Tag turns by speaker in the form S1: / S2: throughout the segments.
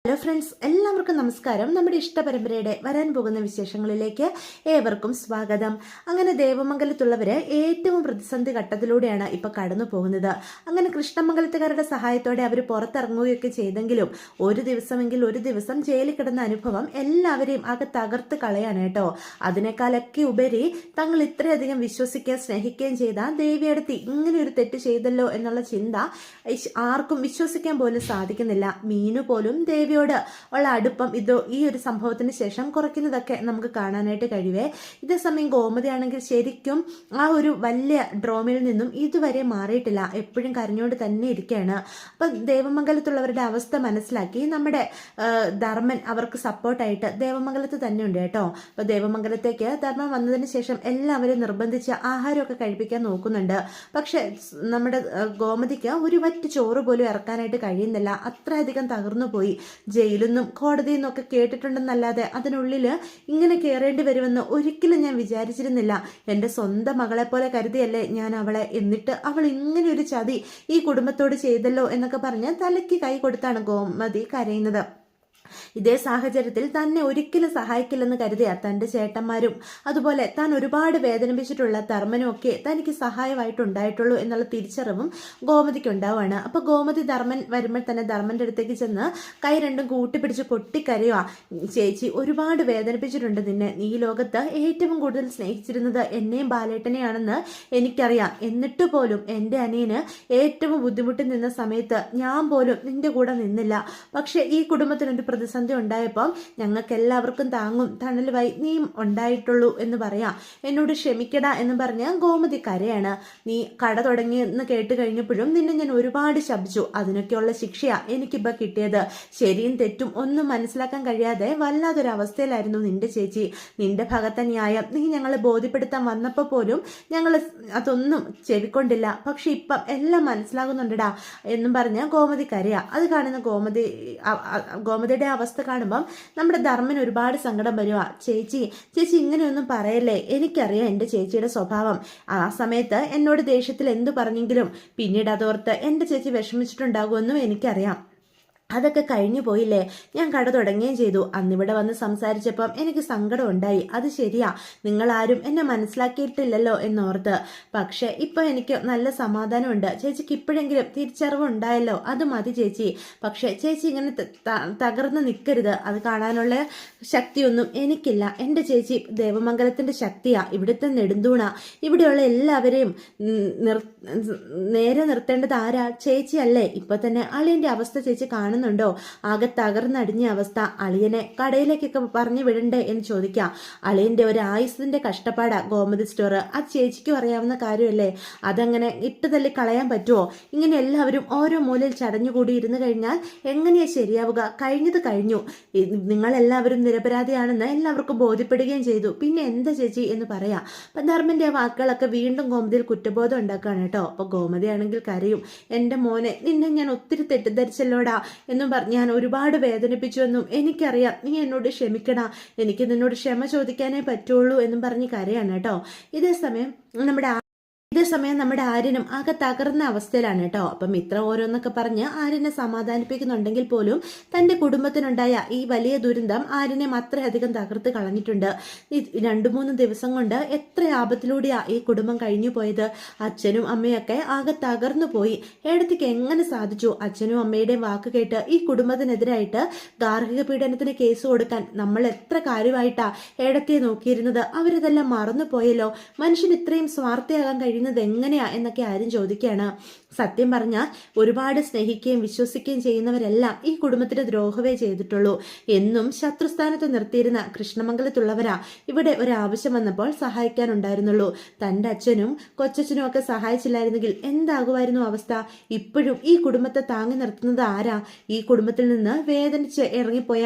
S1: Hello friends, എല്ലാവർക്കും നമസ്കാരം. നമ്മുടെ ഇഷ്ടപരമ്പരയുടെ വരാൻ പോകുന്ന വിശേഷങ്ങളിലേക്ക് ഏവർക്കും സ്വാഗതം. അങ്ങനെ ദേവമംഗലത്തുള്ളവര് ഏറ്റവും പ്രതിസന്ധി ഘട്ടത്തിലൂടെയാണ് ഇപ്പൊ കടന്നു പോകുന്നത്. അങ്ങനെ കൃഷ്ണമംഗലത്തുകാരുടെ സഹായത്തോടെ അവർ പുറത്തിറങ്ങുകയൊക്കെ ചെയ്തെങ്കിലും ഒരു ദിവസം ജയിലിൽ കിടന്ന അനുഭവം എല്ലാവരെയും ആകെ തകർത്ത് കളയാണ് കേട്ടോ. അതിനേക്കാളൊക്കെ ഉപരി തങ്ങൾ ഇത്രയധികം വിശ്വസിക്കുകയും സ്നേഹിക്കുകയും ചെയ്ത ദേവിയടുത്ത് ഇങ്ങനെ ഒരു തെറ്റ് ചെയ്തല്ലോ എന്നുള്ള ചിന്ത ആർക്കും വിശ്വസിക്കാൻ പോലും സാധിക്കുന്നില്ല. മീനു പോലും ദേവിയോട് ഉള്ള അടുപ്പം ഈ ഒരു സംഭവത്തിന് ശേഷം കുറയ്ക്കുന്നതൊക്കെ നമുക്ക് കാണാനായിട്ട് കഴിവേ. ഇതേസമയം ഗോമതിയാണെങ്കിൽ ശരിക്കും ആ ഒരു വലിയ ഡ്രോമിൽ നിന്നും ഇതുവരെ മാറിയിട്ടില്ല. എപ്പോഴും കരഞ്ഞുകൊണ്ട് തന്നെ ഇരിക്കുകയാണ്. അപ്പൊ ദേവമംഗലത്തുള്ളവരുടെ അവസ്ഥ മനസ്സിലാക്കി നമ്മുടെ ധർമ്മൻ അവർക്ക് സപ്പോർട്ടായിട്ട് ദേവമംഗലത്ത് തന്നെ ഉണ്ട് കേട്ടോ. അപ്പൊ ദേവമംഗലത്തേക്ക് ധർമ്മൻ വന്നതിന് ശേഷം എല്ലാവരും നിർബന്ധിച്ച് ആഹാരമൊക്കെ കഴിപ്പിക്കാൻ നോക്കുന്നുണ്ട്. പക്ഷെ നമ്മുടെ ഗോമതിക്ക് ഒരു വറ്റ് ചോറ് പോലും ഇറക്കാനായിട്ട് കഴിയുന്നില്ല. അത്രയധികം തകർന്നു പോയി. ജയിലിൽ നിന്നും കോടതിയിൽ നിന്നൊക്കെ കേട്ടിട്ടുണ്ടെന്നല്ലാതെ അതിനുള്ളിൽ ഇങ്ങനെ കയറേണ്ടി വരുമെന്ന് ഒരിക്കലും ഞാൻ വിചാരിച്ചിരുന്നില്ല. എൻ്റെ സ്വന്തം മകളെ പോലെ കരുതിയല്ലേ ഞാൻ അവളെ. എന്നിട്ട് അവൾ ഇങ്ങനെ ഒരു ചതി ഈ കുടുംബത്തോട് ചെയ്തല്ലോ എന്നൊക്കെ പറഞ്ഞ് തലയ്ക്ക് കൈ കൊടുത്താണ് ഗോമതി കരയുന്നത്. ഇതേ സാഹചര്യത്തിൽ തന്നെ ഒരിക്കലും സഹായിക്കില്ലെന്ന് കരുതിയ തൻ്റെ ചേട്ടന്മാരും അതുപോലെ താൻ ഒരുപാട് വേദനിപ്പിച്ചിട്ടുള്ള ധർമ്മനും ഒക്കെ തനിക്ക് സഹായമായിട്ടുണ്ടായിട്ടുള്ളൂ എന്നുള്ള തിരിച്ചറിവും ഗോമതിക്ക് ഉണ്ടാവുകയാണ്. അപ്പൊ ഗോമതി ധർമ്മൻ വരുമ്പോൾ തന്നെ ധർമ്മന്റെ അടുത്തേക്ക് ചെന്ന് കൈ രണ്ടും കൂട്ടിപ്പിടിച്ച് പൊട്ടിക്കരയുക. ചേച്ചി ഒരുപാട് വേദനിപ്പിച്ചിട്ടുണ്ട് നിന്നെ. ഈ ലോകത്ത് ഏറ്റവും കൂടുതൽ സ്നേഹിച്ചിരുന്നത് എന്നെയും ബാലേട്ടനെയാണെന്ന് എനിക്കറിയാം. എന്നിട്ട് പോലും എൻ്റെ അനിയന് ഏറ്റവും ബുദ്ധിമുട്ടി നിന്ന സമയത്ത് ഞാൻ പോലും നിന്റെ കൂടെ നിന്നില്ല. പക്ഷെ ഈ കുടുംബത്തിനൊരു പ്രതിസന്ധി ഉണ്ടായപ്പോൾ ഞങ്ങൾക്ക് എല്ലാവർക്കും താങ്ങും തണലുമായി നീ ഉണ്ടായിട്ടുള്ളൂ എന്ന് പറയാം. എന്നോട് ക്ഷമിക്കടാ എന്ന് പറഞ്ഞ് ഗോമതി കരയാണ്. നീ കട തുടങ്ങിയെന്ന് കേട്ട് കഴിഞ്ഞപ്പോഴും നിന്നെ ഞാൻ ഒരുപാട് ശപിച്ചു. അതിനൊക്കെയുള്ള ശിക്ഷയാ എനിക്കിപ്പോൾ കിട്ടിയത്. ശരിയും തെറ്റും ഒന്നും മനസ്സിലാക്കാൻ കഴിയാതെ വല്ലാത്തൊരവസ്ഥയിലായിരുന്നു നിന്റെ ചേച്ചി. നിന്റെ ഭാഗത്തെ ന്യായം നീ ഞങ്ങളെ ബോധ്യപ്പെടുത്താൻ വന്നപ്പോൾ പോലും ഞങ്ങൾ അതൊന്നും ചെവിക്കൊണ്ടില്ല. പക്ഷെ ഇപ്പം എല്ലാം മനസ്സിലാകുന്നുണ്ടടാ എന്നും പറഞ്ഞ് ഗോമതി കരയാ. അത് കാണുന്ന ഗോമതിയുടെ അവസ്ഥ കാണുമ്പം നമ്മുടെ ധർമ്മന് ഒരുപാട് സങ്കടം വരുക. ചേച്ചി ഇങ്ങനെയൊന്നും പറയല്ലേ. എനിക്കറിയാം എൻ്റെ ചേച്ചിയുടെ സ്വഭാവം. ആ സമയത്ത് എന്നോട് ദേഷ്യത്തിൽ എന്തു പറഞ്ഞെങ്കിലും പിന്നീട് അതോർത്ത് എൻ്റെ ചേച്ചി വിഷമിച്ചിട്ടുണ്ടാകുമെന്നും എനിക്കറിയാം. അതൊക്കെ കഴിഞ്ഞു പോയില്ലേ. ഞാൻ കട തുടങ്ങുകയും ചെയ്തു. അന്നിവിടെ വന്ന് സംസാരിച്ചപ്പം എനിക്ക് സങ്കടം ഉണ്ടായി. അത് ശരിയാ, നിങ്ങളാരും എന്നെ മനസ്സിലാക്കിയിട്ടില്ലല്ലോ എന്നോർത്ത്. പക്ഷെ ഇപ്പൊ എനിക്ക് നല്ല സമാധാനമുണ്ട്. ചേച്ചിക്ക് ഇപ്പോഴെങ്കിലും തിരിച്ചറിവ് ഉണ്ടായല്ലോ, അത് മതി ചേച്ചി. പക്ഷെ ചേച്ചി ഇങ്ങനെ തകർന്ന് നിൽക്കരുത്. അത് കാണാനുള്ള ശക്തിയൊന്നും എനിക്കില്ല. എൻ്റെ ചേച്ചി ദേവമംഗലത്തിന്റെ ശക്തിയാ, ഇവിടുത്തെ നെടുന്തൂണ. ഇവിടെയുള്ള എല്ലാവരെയും നേരെ നിർത്തേണ്ടത് ആരാ? ചേച്ചിയല്ലേ. ഇപ്പൊ തന്നെ അളിയന്റെ അവസ്ഥ ചേച്ചി കാണുന്നുണ്ടോ? ആകെ തകർന്നടിഞ്ഞ അവസ്ഥ. അളിയനെ കടയിലേക്കൊക്കെ പറഞ്ഞു വിടണ്ടേ എന്ന് ചോദിക്കാം. അളിയന്റെ ഒരു ആയുസിന്റെ കഷ്ടപ്പാടാ ഗോമതി സ്റ്റോർ. അത് ചേച്ചിക്കും അറിയാവുന്ന കാര്യമല്ലേ. അതങ്ങനെ ഇട്ടുതല്ലി കളയാൻ പറ്റുമോ? ഇങ്ങനെ എല്ലാവരും ഓരോ മൂലയിൽ ചടഞ്ഞുകൂടി ഇരുന്ന് കഴിഞ്ഞാൽ എങ്ങനെയാ ശരിയാവുക? കഴിഞ്ഞത് കഴിഞ്ഞു. നിങ്ങളെല്ലാവരും നിരപരാധിയാണെന്ന് എല്ലാവർക്കും ബോധ്യപ്പെടുകയും ചെയ്തു. പിന്നെ എന്താ ചേച്ചി എന്ന് പറയാം. അപ്പൊ ധർമ്മന്റെ വാക്കുകളൊക്കെ വീണ്ടും ഗോമതിയിൽ കുറ്റബോധം ഉണ്ടാക്കുകയാണ് കേട്ടോ. അപ്പൊ ഗോമതി ആണെങ്കിൽ കരയും. എൻ്റെ മോനെ, നിന്നെ ഞാൻ ഒത്തിരി തെറ്റിദ്ധരിച്ചല്ലോടാ എന്നും പറഞ്ഞ് ഞാൻ ഒരുപാട് വേദനിപ്പിച്ചുവെന്നും എനിക്കറിയാം. നീ എന്നോട് ക്ഷമിക്കണ. എനിക്ക് നിന്നോട് ക്ഷമ ചോദിക്കാനേ പറ്റുള്ളൂ എന്നും പറഞ്ഞ് കരയാണ് കേട്ടോ. ഇതേസമയം നമ്മുടെ ആര്യനും ആകെ തകർന്ന അവസ്ഥയിലാണ് കേട്ടോ. അപ്പം ഇത്ര ഓരോന്നൊക്കെ പറഞ്ഞ് ആര്യനെ സമാധാനിപ്പിക്കുന്നുണ്ടെങ്കിൽ പോലും തന്റെ കുടുംബത്തിനുണ്ടായ ഈ വലിയ ദുരന്തം ആര്യനെ അത്രയധികം തകർത്ത് കളഞ്ഞിട്ടുണ്ട്. 2-3 ദിവസം കൊണ്ട് എത്ര ആപത്തിലൂടെയാ ഈ കുടുംബം കഴിഞ്ഞു പോയത്. അച്ഛനും അമ്മയൊക്കെ ആകെ തകർന്നു പോയി. ഏടത്തിക്ക് എങ്ങനെ സാധിച്ചു അച്ഛനും അമ്മയുടെയും വാക്ക് കേട്ട് ഈ കുടുംബത്തിനെതിരായിട്ട് ഗാർഹിക പീഡനത്തിന് കേസ് കൊടുക്കാൻ? നമ്മൾ എത്ര കാര്യമായിട്ടാ ഏടത്തിയെ നോക്കിയിരുന്നത്. അവരിതെല്ലാം മറന്നു പോയല്ലോ. മനുഷ്യൻ ഇത്രയും സ്വാർത്ഥയാകാൻ കഴിയുന്നത് എങ്ങനെയാ എന്നൊക്കെ ആരും ചോദിക്കുകയാണ്. സത്യം പറഞ്ഞാൽ ഒരുപാട് സ്നേഹിക്കുകയും വിശ്വസിക്കുകയും ചെയ്യുന്നവരെല്ലാം ഈ കുടുംബത്തിന് ദ്രോഹമേ ചെയ്തിട്ടുള്ളൂ. എന്നും ശത്രുസ്ഥാനത്ത് നിർത്തിയിരുന്ന കൃഷ്ണമംഗലത്തുള്ളവരാ ഇവിടെ ഒരാവശ്യം വന്നപ്പോൾ സഹായിക്കാനുണ്ടായിരുന്നുള്ളൂ. തൻ്റെ അച്ഛനും കൊച്ചച്ഛനും ഒക്കെ സഹായിച്ചില്ലായിരുന്നെങ്കിൽ എന്താകുമായിരുന്നു അവസ്ഥ? ഇപ്പോഴും ഈ കുടുംബത്തെ താങ്ങി നിർത്തുന്നത് ആരാ? ഈ കുടുംബത്തിൽ നിന്ന് വേദനിച്ച് ഇറങ്ങിപ്പോയ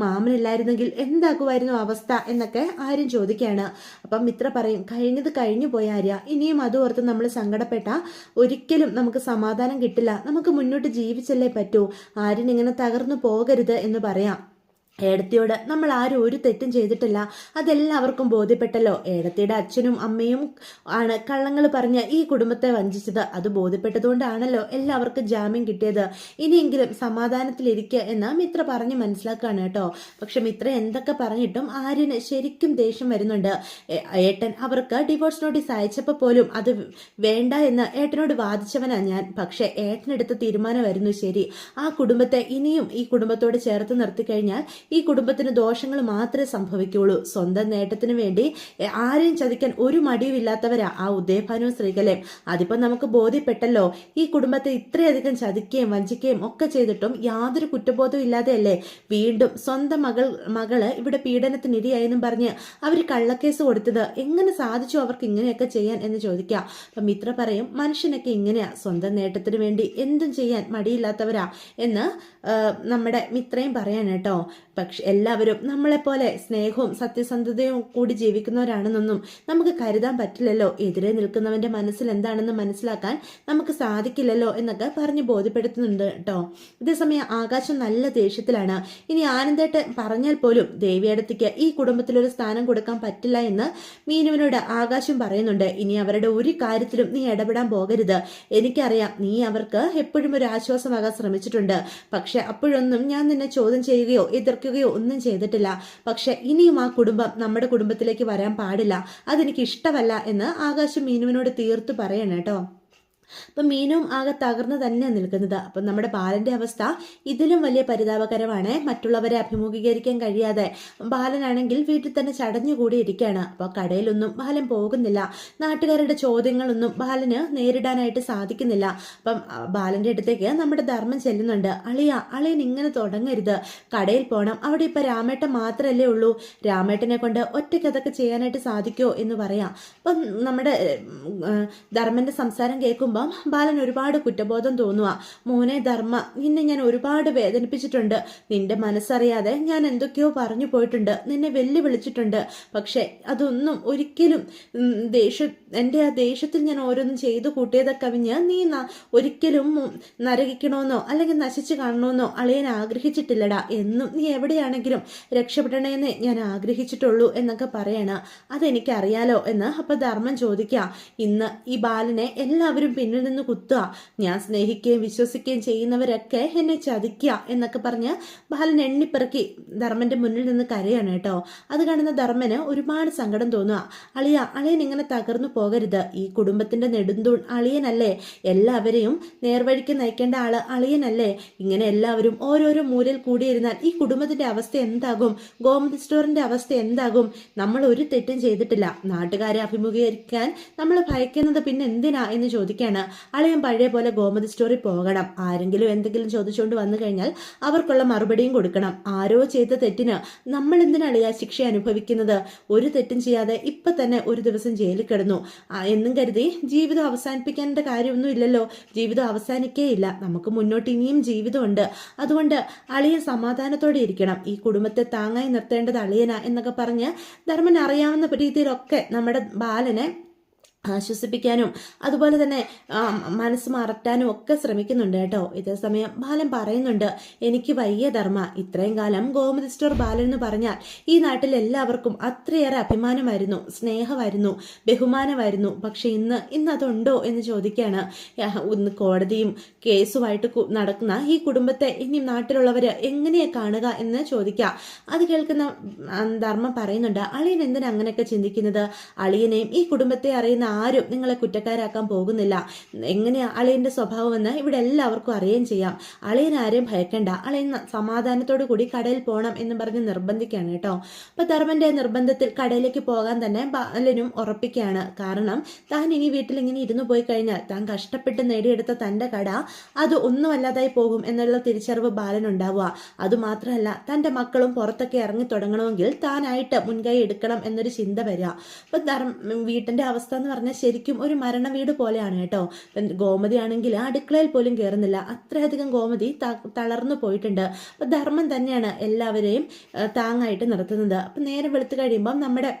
S1: മാമനില്ലായിരുന്നെങ്കിൽ എന്താകുമായിരുന്നു അവസ്ഥ എന്നൊക്കെ ആരും ചോദിക്കുകയാണ്. അപ്പം മിത്ര പറയും, കഴിഞ്ഞത് കഴിഞ്ഞു പോയ ആര്യ. ഇനിയും അതോർത്ത് നമ്മൾ സങ്കടപ്പെട്ട ഒരിക്കലും നമുക്ക് സമാധാനം കിട്ടില്ല. നമുക്ക് മുന്നോട്ട് ജീവിച്ചല്ലേ പറ്റൂ. ആരും ഇങ്ങനെ തകർന്നു പോകരുത് എന്ന് പറയാം. ഏടത്തിയോട് നമ്മൾ ആരും ഒരു തെറ്റും ചെയ്തിട്ടില്ല, അതെല്ലാവർക്കും ബോധ്യപ്പെട്ടല്ലോ. ഏടത്തിയുടെ അച്ഛനും അമ്മയും ആണ് കള്ളങ്ങൾ പറഞ്ഞ് ഈ കുടുംബത്തെ വഞ്ചിച്ചത്. അത് ബോധ്യപ്പെട്ടതുകൊണ്ടാണല്ലോ എല്ലാവർക്കും ജാമ്യം കിട്ടിയത്. ഇനിയെങ്കിലും സമാധാനത്തിലിരിക്കുക എന്ന് മിത്ര പറഞ്ഞ് മനസ്സിലാക്കുകയാണ് കേട്ടോ. പക്ഷെ മിത്ര എന്തൊക്കെ പറഞ്ഞിട്ടും ആര്യന് ശരിക്കും ദേഷ്യം വരുന്നുണ്ട്. ഏട്ടൻ അവർക്ക് ഡിവോഴ്സ് നോട്ടീസ് അയച്ചപ്പോൾ പോലും അത് വേണ്ട എന്ന് ഏട്ടനോട് വാദിച്ചവനാ ഞാൻ. പക്ഷെ ഏട്ടനെടുത്ത തീരുമാനമായിരുന്നു ശരി. ആ കുടുംബത്തെ ഇനിയും ഈ കുടുംബത്തോട് ചേർത്ത് നിർത്തി കഴിഞ്ഞാൽ ഈ കുടുംബത്തിന് ദോഷങ്ങൾ മാത്രമേ സംഭവിക്കുകയുള്ളൂ. സ്വന്തം നേട്ടത്തിന് വേണ്ടി ആരെയും ചതിക്കാൻ ഒരു മടിയുമില്ലാത്തവരാ ആ ഉദയഭാനു ശ്രീകലയും. അതിപ്പോ നമുക്ക് ബോധ്യപ്പെട്ടല്ലോ. ഈ കുടുംബത്തെ ഇത്രയധികം ചതിക്കുകയും വഞ്ചിക്കുകയും ഒക്കെ ചെയ്തിട്ടും യാതൊരു കുറ്റബോധവും ഇല്ലാതെയല്ലേ വീണ്ടും സ്വന്തം മകള് ഇവിടെ പീഡനത്തിനിരയായെന്നും പറഞ്ഞ് അവർ കള്ളക്കേസ് കൊടുത്തത്. എങ്ങനെ സാധിച്ചു അവർക്ക് ഇങ്ങനെയൊക്കെ ചെയ്യാൻ എന്ന് ചോദിക്കാം. അപ്പൊ മിത്ര പറയും, മനുഷ്യനൊക്കെ ഇങ്ങനെയാ, സ്വന്തം നേട്ടത്തിന് വേണ്ടി എന്തും ചെയ്യാൻ മടിയില്ലാത്തവരാ എന്ന് നമ്മുടെ മിത്രയും പറയാൻ കേട്ടോ. പക്ഷെ എല്ലാവരും നമ്മളെപ്പോലെ സ്നേഹവും സത്യസന്ധതയും കൂടി ജീവിക്കുന്നവരാണെന്നൊന്നും നമുക്ക് കരുതാൻ പറ്റില്ലല്ലോ. എതിരെ നിൽക്കുന്നവന്റെ മനസ്സിൽ എന്താണെന്ന് മനസ്സിലാക്കാൻ നമുക്ക് സാധിക്കില്ലല്ലോ എന്നൊക്കെ പറഞ്ഞ് ബോധ്യപ്പെടുത്തുന്നുണ്ട് കേട്ടോ. ഇതേസമയം ആകാശം നല്ല ദേഷ്യത്തിലാണ്. ഇനി ആനന്ദേട്ട് പറഞ്ഞാൽ പോലും ദേവിയടത്തേക്ക് ഈ കുടുംബത്തിലൊരു സ്ഥാനം കൊടുക്കാൻ പറ്റില്ല എന്ന് മീനുവിനോട് ആകാശം പറയുന്നുണ്ട്. ഇനി അവരുടെ ഒരു കാര്യത്തിലും നീ ഇടപെടാൻ പോകരുത്. എനിക്കറിയാം നീ അവർക്ക് എപ്പോഴും ഒരു ആശ്വാസമാകാൻ ശ്രമിച്ചിട്ടുണ്ട്. പക്ഷെ അപ്പോഴൊന്നും ഞാൻ നിന്നെ ചോദ്യം ചെയ്യുകയോ എതിർക്കുകയോ ഒന്നും ചെയ്തിട്ടില്ല. പക്ഷെ ഇനിയും ആ കുടുംബം നമ്മുടെ കുടുംബത്തിലേക്ക് വരാൻ പാടില്ല. അതെനിക്ക് ഇഷ്ടമല്ല എന്ന് ആകാശം മീനുവിനോട് തീർത്തു പറയണം കേട്ടോ. അപ്പം മീനും ആകെ തകർന്ന് തന്നെയാണ് നിൽക്കുന്നത്. അപ്പം നമ്മുടെ ബാലന്റെ അവസ്ഥ ഇതിലും വലിയ പരിതാപകരമാണ്. മറ്റുള്ളവരെ അഭിമുഖീകരിക്കാൻ കഴിയാതെ ബാലനാണെങ്കിൽ വീട്ടിൽ തന്നെ ചടഞ്ഞുകൂടി ഇരിക്കുകയാണ്. അപ്പോൾ കടയിലൊന്നും ബാലൻ പോകുന്നില്ല. നാട്ടുകാരുടെ ചോദ്യങ്ങളൊന്നും ബാലന് നേരിടാനായിട്ട് സാധിക്കുന്നില്ല. അപ്പം ബാലന്റെ അടുത്തേക്ക് നമ്മുടെ ധർമ്മം ചെല്ലുന്നുണ്ട്. അളിയൻ ഇങ്ങനെ തുടങ്ങരുത്, കടയിൽ പോകണം, അവിടെ ഇപ്പം രാമേട്ടൻ മാത്രമല്ലേ ഉള്ളൂ, രാമേട്ടനെ കൊണ്ട് ഒറ്റയ്ക്ക് അതൊക്കെ ചെയ്യാനായിട്ട് സാധിക്കുമോ എന്ന് പറയാം. അപ്പം നമ്മുടെ ധർമ്മന്റെ സംസാരം കേൾക്കുമ്പോൾ ബാലൻ ഒരുപാട് കുറ്റബോധം തോന്നുക. മോനെ ധർമ്മ, നിന്നെ ഞാൻ ഒരുപാട് വേദനിപ്പിച്ചിട്ടുണ്ട്. നിന്റെ മനസ്സറിയാതെ ഞാൻ എന്തൊക്കെയോ പറഞ്ഞു പോയിട്ടുണ്ട്, നിന്നെ വെല്ലുവിളിച്ചിട്ടുണ്ട്. പക്ഷെ അതൊന്നും ഒരിക്കലും എൻ്റെ ആ ദേഷ്യത്തിൽ ഞാൻ ഓരോന്നും ചെയ്തു കൂട്ടിയതൊക്കെ കവിഞ്ഞ് നീ ഒരിക്കലും നരകിക്കണമെന്നോ അല്ലെങ്കിൽ നശിച്ചു കാണണമെന്നോ അളിയൻ ആഗ്രഹിച്ചിട്ടില്ലടാ. എന്നും നീ എവിടെയാണെങ്കിലും രക്ഷപ്പെടണേന്ന് ഞാൻ ആഗ്രഹിച്ചിട്ടുള്ളൂ എന്നൊക്കെ പറയണ. അതെനിക്കറിയാലോ എന്ന് അപ്പൊ ധർമ്മം ചോദിക്കാം. ഇന്ന് ഈ ബാലനെ എല്ലാവരും പിന്നിൽ നിന്ന് കുത്തുക, ഞാൻ സ്നേഹിക്കുകയും വിശ്വസിക്കുകയും ചെയ്യുന്നവരൊക്കെ എന്നെ ചതിക്കുക എന്നൊക്കെ പറഞ്ഞ് ബാലൻ എണ്ണിപ്പിറക്കി ധർമ്മന്റെ മുന്നിൽ നിന്ന് കരയാണ് കേട്ടോ. അത് കാണുന്ന ധർമ്മന് ഒരുപാട് സങ്കടം തോന്നുക. അളിയൻ ഇങ്ങനെ തകർന്നു പോകരുത്. ഈ കുടുംബത്തിന്റെ നെടുന്തൂൺ അളിയനല്ലേ, എല്ലാവരെയും നേർവഴിക്ക് നയിക്കേണ്ട ആള് അളിയനല്ലേ. ഇങ്ങനെ എല്ലാവരും ഓരോരോ മൂലയിൽ കൂടിയിരുന്നാൽ ഈ കുടുംബത്തിന്റെ അവസ്ഥ എന്താകും? ഗോമതി സ്റ്റോറിന്റെ അവസ്ഥ എന്താകും? നമ്മൾ ഒരു തെറ്റും ചെയ്തിട്ടില്ല, നാട്ടുകാരെ അഭിമുഖീകരിക്കാൻ നമ്മൾ ഭയക്കുന്നത് പിന്നെ എന്തിനാ എന്ന് ചോദിക്കാണ്. അളിയൻ പഴയ പോലെ ഗോമതി സ്റ്റോറിൽ പോകണം. ആരെങ്കിലും എന്തെങ്കിലും ചോദിച്ചുകൊണ്ട് വന്നു കഴിഞ്ഞാൽ അവർക്കുള്ള മറുപടിയും കൊടുക്കണം. ആരോ ചെയ്ത തെറ്റിന് നമ്മൾ എന്തിനാളിയാ ശിക്ഷ അനുഭവിക്കുന്നത്? ഒരു തെറ്റും ചെയ്യാതെ ഇപ്പൊ തന്നെ ഒരു ദിവസം ജയിലിൽ കിടന്നു എന്നും കരുതി ജീവിതം അവസാനിപ്പിക്കേണ്ട കാര്യമൊന്നും ഇല്ലല്ലോ. ജീവിതം അവസാനിക്കേ ഇല്ല, നമുക്ക് മുന്നോട്ട് ഇനിയും ജീവിതമുണ്ട്. അതുകൊണ്ട് അളിയൻ സമാധാനത്തോടെ ഇരിക്കണം. ഈ കുടുംബത്തെ താങ്ങായി നിർത്തേണ്ടത് അളിയനാ എന്നൊക്കെ പറഞ്ഞ് ധർമ്മൻ അറിയാവുന്ന രീതിയിലൊക്കെ നമ്മുടെ ബാലനെ ആശ്വസിപ്പിക്കാനും അതുപോലെ തന്നെ മനസ്സ് മററ്റാനും ഒക്കെ ശ്രമിക്കുന്നുണ്ട് കേട്ടോ. ഇതേസമയം ബാലൻ പറയുന്നുണ്ട്, എനിക്ക് വയ്യ ധർമ്മ, ഇത്രയും കാലം ഗോമതി സ്റ്റോർ ബാലൻ എന്ന് പറഞ്ഞാൽ ഈ നാട്ടിൽ എല്ലാവർക്കും അത്രയേറെ അഭിമാനമായിരുന്നു, സ്നേഹമായിരുന്നു, ബഹുമാനമായിരുന്നു. പക്ഷെ ഇന്ന് അതുണ്ടോ എന്ന് ചോദിക്കുകയാണ്. ഇന്ന് കോടതിയും കേസുമായിട്ട് നടക്കുന്ന ഈ കുടുംബത്തെ ഇനി നാട്ടിലുള്ളവര് എങ്ങനെയാ കാണുക എന്ന് ചോദിക്കുക. അത് കേൾക്കുന്ന ധർമ്മം പറയുന്നുണ്ട്, അളിയൻ എന്തിനാ അങ്ങനെയൊക്കെ ചിന്തിക്കുന്നത്? അളിയനെയും ഈ കുടുംബത്തെ അറിയുന്ന ആരും നിങ്ങളെ കുറ്റക്കാരാക്കാൻ പോകുന്നില്ല. എങ്ങനെയാ അളിയന്റെ സ്വഭാവമെന്ന് ഇവിടെ എല്ലാവർക്കും അറിയുകയും ചെയ്യാം. അളിയൻ ആരെയും ഭയക്കണ്ട, അളിയൻ സമാധാനത്തോടു കൂടി കടയിൽ പോകണം എന്ന് പറഞ്ഞ് നിർബന്ധിക്കുകയാണ് കേട്ടോ. അപ്പൊ ധർമ്മന്റെ നിർബന്ധത്തിൽ കടയിലേക്ക് പോകാൻ തന്നെ ബാലനും ഉറപ്പിക്കുകയാണ്. കാരണം താൻ ഇനി വീട്ടിൽ ഇങ്ങനെ ഇരുന്നു പോയി കഴിഞ്ഞാൽ താൻ കഷ്ടപ്പെട്ട് നേടിയെടുത്ത തന്റെ കട അത് ഒന്നുമല്ലാതായി പോകും എന്നുള്ള തിരിച്ചറിവ് ബാലനുണ്ടാവുക. അതുമാത്രമല്ല തന്റെ മക്കളും പുറത്തൊക്കെ ഇറങ്ങി തുടങ്ങണമെങ്കിൽ താനായിട്ട് മുൻകൈ എടുക്കണം എന്നൊരു ചിന്ത വരിക. അപ്പൊ വീട്ടിന്റെ അവസ്ഥ എന്ന് പറഞ്ഞാൽ ശരിക്കും ഒരു മരണ വീട് പോലെയാണ് കേട്ടോ. ഗോമതി ആണെങ്കിൽ അടുക്കളയിൽ പോലും കയറുന്നില്ല, അത്രയധികം ഗോമതി തളർന്നു പോയിട്ടുണ്ട്. അപ്പൊ ധർമ്മം തന്നെയാണ് എല്ലാവരെയും താങ്ങായിട്ട് നിർത്തുന്നത്. അപ്പൊ നേരെ വെളുത്തു കഴിയുമ്പം നമ്മുടെ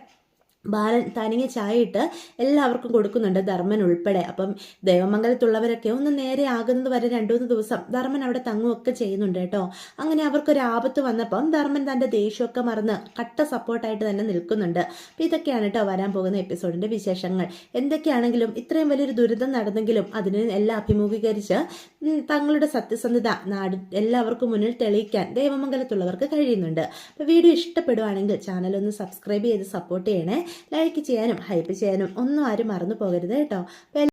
S1: ബാലൻ തനിയെ ചായ ഇട്ട് എല്ലാവർക്കും കൊടുക്കുന്നുണ്ട്, ധർമ്മൻ ഉൾപ്പെടെ. അപ്പം ദേവമംഗലത്തുള്ളവരൊക്കെ ഒന്ന് നേരെ ആകുന്നത് വരെ 2-3 ദിവസം ധർമ്മൻ അവിടെ തങ്ങുകയൊക്കെ ചെയ്യുന്നുണ്ട് കേട്ടോ. അങ്ങനെ അവർക്കൊരു ആപത്ത് വന്നപ്പം ധർമ്മൻ തൻ്റെ ദേഷ്യമൊക്കെ മറന്ന് കട്ട സപ്പോർട്ടായിട്ട് തന്നെ നിൽക്കുന്നുണ്ട്. അപ്പം ഇതൊക്കെയാണ് കേട്ടോ വരാൻ പോകുന്ന എപ്പിസോഡിൻ്റെ വിശേഷങ്ങൾ. എന്തൊക്കെയാണെങ്കിലും ഇത്രയും വലിയൊരു ദുരിതം നടന്നെങ്കിലും അതിനെ എല്ലാം അഭിമുഖീകരിച്ച് തങ്ങളുടെ സത്യസന്ധത എല്ലാവർക്കും മുന്നിൽ തെളിയിക്കാൻ ദേവമംഗലത്തുള്ളവർക്ക് കഴിയുന്നുണ്ട്. അപ്പോൾ വീഡിയോ ഇഷ്ടപ്പെടുവാണെങ്കിൽ ചാനൽ ഒന്ന് സബ്സ്ക്രൈബ് ചെയ്ത് സപ്പോർട്ട് ചെയ്യണേ. ലൈക്ക് ചെയ്യാനും ഹൈപ്പ് ചെയ്യാനും ഒന്നും ആരും മറന്നു പോകരുത് കേട്ടോ.